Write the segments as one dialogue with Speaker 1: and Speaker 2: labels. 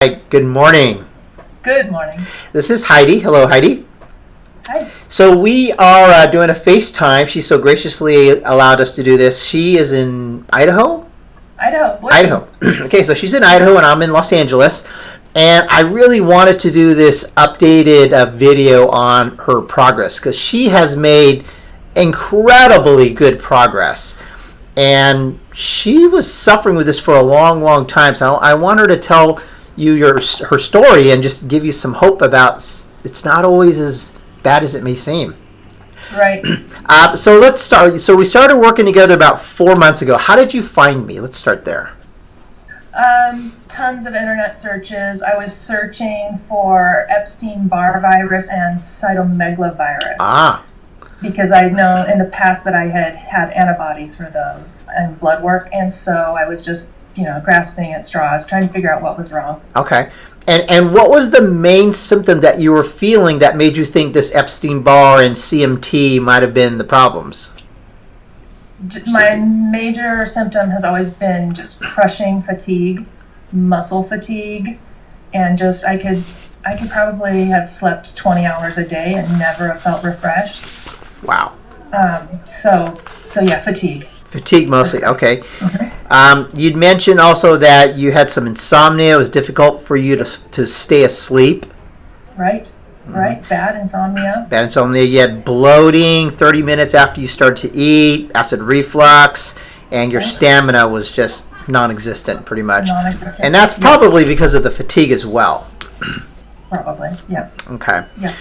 Speaker 1: Hey, good morning.
Speaker 2: Good morning.
Speaker 1: This is Heidi. Hello, Heidi.
Speaker 2: Hi.
Speaker 1: So we are doing a FaceTime. She so graciously allowed us to do this. She is in Idaho?
Speaker 2: Idaho. Boise.
Speaker 1: Idaho. Okay, so she's in Idaho and I'm in Los Angeles. And I really wanted to do this updated video on her progress because she has made incredibly good progress. And she was suffering with this for a long, long time. So I want her to tell you her story and just give you some hope about it's not always as bad as it may seem.
Speaker 2: Right.
Speaker 1: So let's start. So we started working together about 4 months ago. How did you find me? Let's start there.
Speaker 2: Tons of internet searches. I was searching for Epstein-Barr virus and cytomegalovirus.
Speaker 1: Ah.
Speaker 2: Because I know in the past that I had antibodies for those and blood work, and so I was just, grasping at straws, trying to figure out what was wrong.
Speaker 1: Okay. And what was the main symptom that you were feeling that made you think this Epstein-Barr and CMT might have been the problems?
Speaker 2: My major symptom has always been just crushing fatigue, muscle fatigue, and just I could probably have slept 20 hours a day and never have felt refreshed.
Speaker 1: Wow.
Speaker 2: So yeah, fatigue.
Speaker 1: Fatigue mostly, okay.
Speaker 2: Mm-hmm.
Speaker 1: You'd mentioned also that you had some insomnia. It was difficult for you to stay asleep.
Speaker 2: Right. Bad insomnia.
Speaker 1: Bad insomnia. You had bloating 30 minutes after you start to eat, acid reflux, and your stamina was just non-existent pretty much.
Speaker 2: Non-existent.
Speaker 1: And that's probably because of the fatigue as well.
Speaker 2: Probably, yeah.
Speaker 1: Okay.
Speaker 2: Yeah.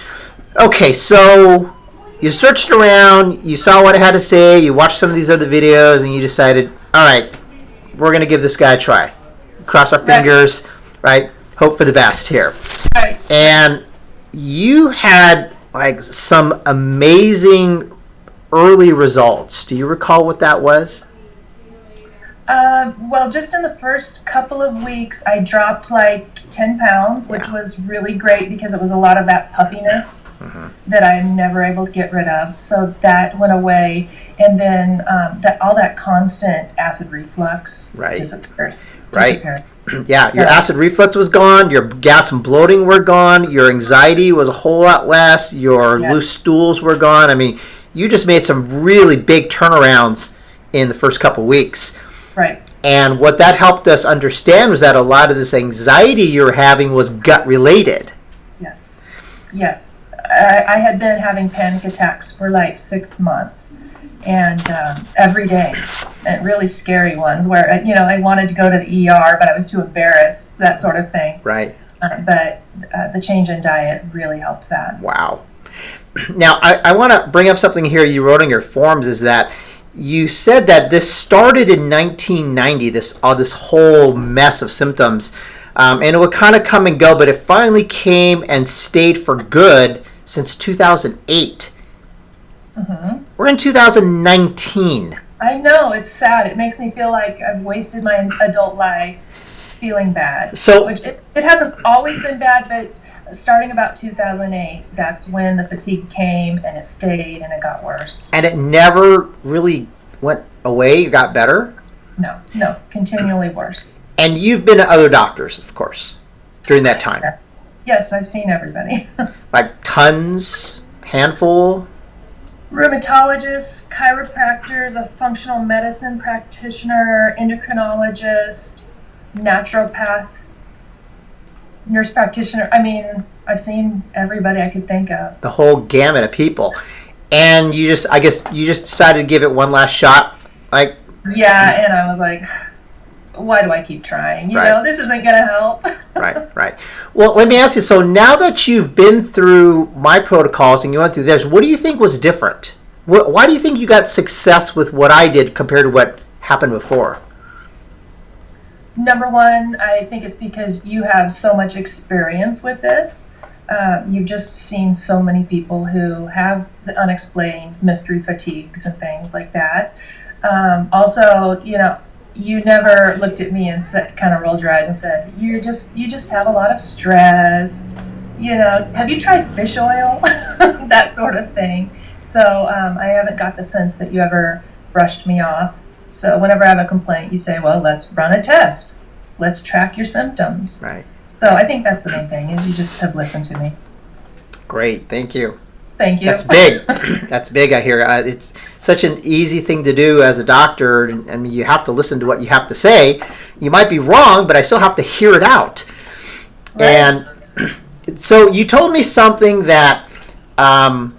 Speaker 1: Okay, so you searched around, you saw what I had to say, you watched some of these other videos, and you decided, all right, we're going to give this guy a try. Cross our fingers, right? Hope for the best here.
Speaker 2: Right.
Speaker 1: And you had like some amazing early results. Do you recall what that was?
Speaker 2: Well, just in the first couple of weeks, I dropped like 10 pounds, which was really great because it was a lot of that puffiness that I'm never able to get rid of. So that went away. And then all that constant acid reflux disappeared.
Speaker 1: Yeah, your acid reflux was gone, your gas and bloating were gone, your anxiety was a whole lot less, your loose stools were gone. I mean, you just made some really big turnarounds in the first couple weeks.
Speaker 2: Right.
Speaker 1: And what that helped us understand was that a lot of this anxiety you were having was gut related.
Speaker 2: Yes. I had been having panic attacks for like 6 months. And every day, and really scary ones where, I wanted to go to the ER, but I was too embarrassed, that sort of thing.
Speaker 1: Right.
Speaker 2: But the change in diet really helped that.
Speaker 1: Wow. Now, I want to bring up something here you wrote on your forms is that you said that this started in 1990, this whole mess of symptoms, and it would kind of come and go, but it finally came and stayed for good since 2008.
Speaker 2: Mm-hmm.
Speaker 1: We're in 2019.
Speaker 2: I know, it's sad. It makes me feel like I've wasted my adult life feeling bad.
Speaker 1: So,
Speaker 2: which it hasn't always been bad, but starting about 2008, that's when the fatigue came and it stayed and it got worse.
Speaker 1: And it never really went away, it got better?
Speaker 2: No, continually worse.
Speaker 1: And you've been to other doctors, of course, during that time?
Speaker 2: Yes, I've seen everybody.
Speaker 1: Like tons, handful?
Speaker 2: Rheumatologists, chiropractors, a functional medicine practitioner, endocrinologist, naturopath, nurse practitioner. I mean, I've seen everybody I could think of.
Speaker 1: The whole gamut of people. And I guess you just decided to give it one last shot?
Speaker 2: Yeah, and I was like, why do I keep trying? This isn't going to help.
Speaker 1: Right. Well, let me ask you, so now that you've been through my protocols and you went through theirs, what do you think was different? Why do you think you got success with what I did compared to what happened before?
Speaker 2: Number one, I think it's because you have so much experience with this. You've just seen so many people who have the unexplained mystery fatigues and things like that. Also, you never looked at me and kind of rolled your eyes and said, you just have a lot of stress. Have you tried fish oil? That sort of thing. So I haven't got the sense that you ever brushed me off. So whenever I have a complaint, you say, well, let's run a test. Let's track your symptoms.
Speaker 1: Right.
Speaker 2: So I think that's the main thing, is you just have listened to me.
Speaker 1: Great, thank you.
Speaker 2: Thank you.
Speaker 1: That's big. That's big, I hear. It's such an easy thing to do as a doctor. I mean, you have to listen to what you have to say. You might be wrong, but I still have to hear it out. Right. And so you told me something that I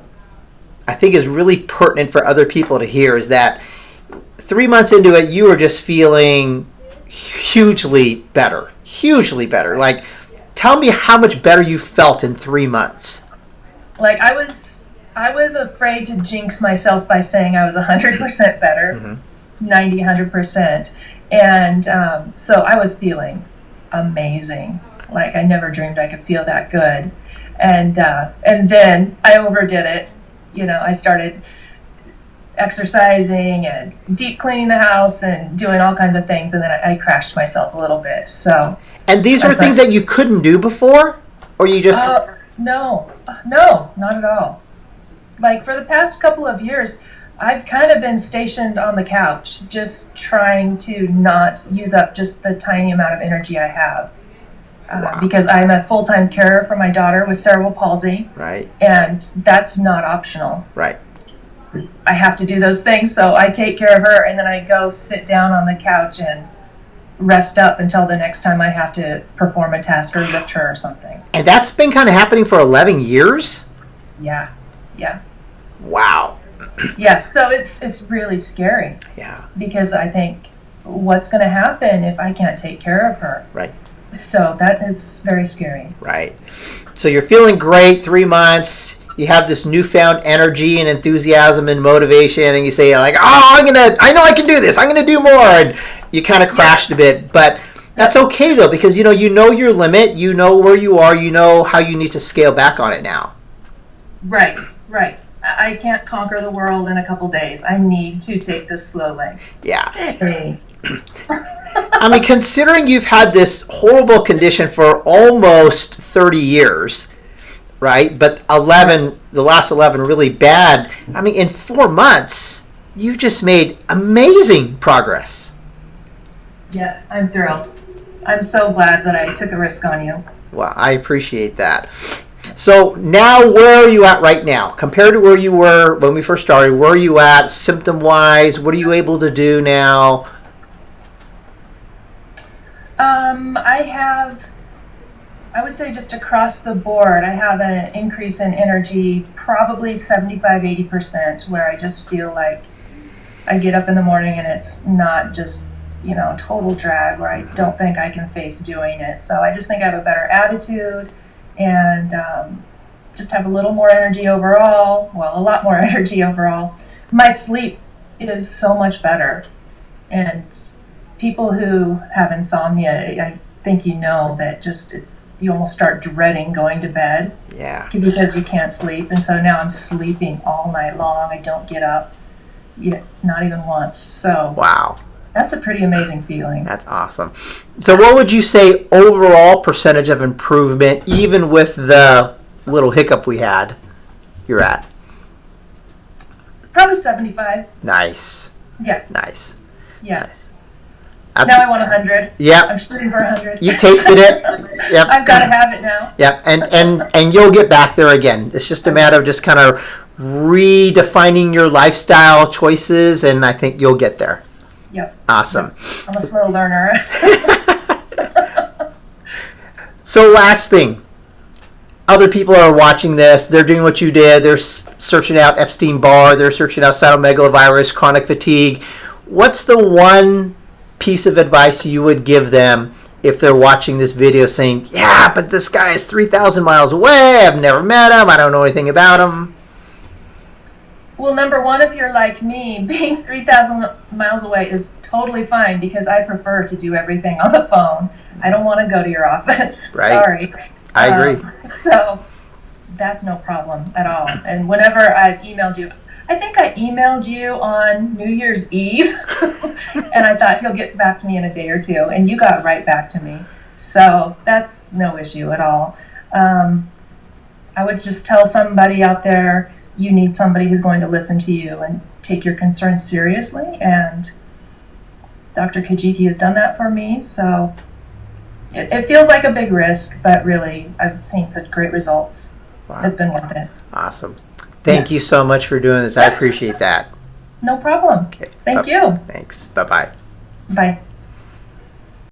Speaker 1: think is really pertinent for other people to hear, is that 3 months into it, you were just feeling hugely better. Hugely better. Like, tell me how much better you felt in 3 months.
Speaker 2: Like, I was afraid to jinx myself by saying I was 100% better, 90, 100%. And so I was feeling amazing. Like, I never dreamed I could feel that good. And then I overdid it. You know, I started exercising and deep cleaning the house and doing all kinds of things, and then I crashed myself a little bit. So. And
Speaker 1: these were things that you couldn't do before? Or you just...
Speaker 2: No, not at all. Like, for the past couple of years, I've kind of been stationed on the couch, just trying to not use up just the tiny amount of energy I have. Wow. Because I'm a full-time carer for my daughter with cerebral palsy.
Speaker 1: Right.
Speaker 2: And that's not optional.
Speaker 1: Right.
Speaker 2: I have to do those things, so I take care of her, and then I go sit down on the couch and rest up until the next time I have to perform a task or lift her or something.
Speaker 1: And that's been kind of happening for 11 years?
Speaker 2: Yeah.
Speaker 1: Wow.
Speaker 2: Yeah, so it's really scary.
Speaker 1: Yeah.
Speaker 2: Because I think, what's going to happen if I can't take care of her?
Speaker 1: Right.
Speaker 2: So that is very scary.
Speaker 1: Right. So you're feeling great, 3 months. You have this newfound energy and enthusiasm and motivation, and you say, like, I know I can do this. I'm going to do more. And you kind of crashed a bit, but that's okay though, because you know your limit, you know where you are, you know how you need to scale back on it now.
Speaker 2: Right. I can't conquer the world in a couple days. I need to take this slowly.
Speaker 1: Yeah.
Speaker 2: Hey.
Speaker 1: I mean, considering you've had this horrible condition for almost 30 years, right? But the last 11 really bad. I mean, in 4 months, you've just made amazing progress.
Speaker 2: Yes, I'm thrilled. I'm so glad that I took a risk on you.
Speaker 1: Well, I appreciate that. So now, where are you at right now? Compared to where you were when we first started, where are you at symptom-wise? What are you able to do now?
Speaker 2: I would say just across the board, I have an increase in energy, probably 75-80%, where I just feel like I get up in the morning and it's not just, total drag, where I don't think I can face doing it. So I just think I have a better attitude and just have a little more energy overall. Well, a lot more energy overall. My sleep is so much better. And people who have insomnia, I think that you almost start dreading going to bed.
Speaker 1: Yeah.
Speaker 2: Because you can't sleep. And so now I'm sleeping all night long. I don't get up, not even once. So
Speaker 1: wow.
Speaker 2: That's a pretty amazing feeling.
Speaker 1: That's awesome. So what would you say overall percentage of improvement, even with the little hiccup we had, you're at?
Speaker 2: Probably 75.
Speaker 1: Nice.
Speaker 2: Yeah.
Speaker 1: Nice.
Speaker 2: Yeah.
Speaker 1: Nice.
Speaker 2: Now I want 100.
Speaker 1: Yeah.
Speaker 2: I'm shooting for 100.
Speaker 1: You tasted it. Yep.
Speaker 2: I've got to have it now.
Speaker 1: Yep. And you'll get back there again. It's just a matter of just kind of redefining your lifestyle choices, and I think you'll get there.
Speaker 2: Yep.
Speaker 1: Awesome.
Speaker 2: I'm a slow learner.
Speaker 1: So last thing. Other people are watching this. They're doing what you did. They're searching out Epstein-Barr. They're searching out cytomegalovirus, chronic fatigue. What's the one piece of advice you would give them if they're watching this video saying, yeah, but this guy is 3,000 miles away. I've never met him. I don't know anything about him.
Speaker 2: Well, number one, if you're like me, being 3,000 miles away is totally fine because I prefer to do everything on the phone. I don't want to go to your office.
Speaker 1: Right.
Speaker 2: Sorry.
Speaker 1: I agree.
Speaker 2: So that's no problem at all. And whenever I've emailed you, I think I emailed you on New Year's Eve, and I thought he'll get back to me in a day or two, and you got right back to me. So that's no issue at all. I would just tell somebody out there, you need somebody who's going to listen to you and take your concerns seriously, and Dr. Kajiki has done that for me, so it feels like a big risk, but really, I've seen such great results.
Speaker 1: Wow.
Speaker 2: It's been worth it.
Speaker 1: Awesome. Thank you so much for doing this. I appreciate that.
Speaker 2: No problem.
Speaker 1: Okay.
Speaker 2: Thank you.
Speaker 1: Thanks. Bye-bye.
Speaker 2: Bye.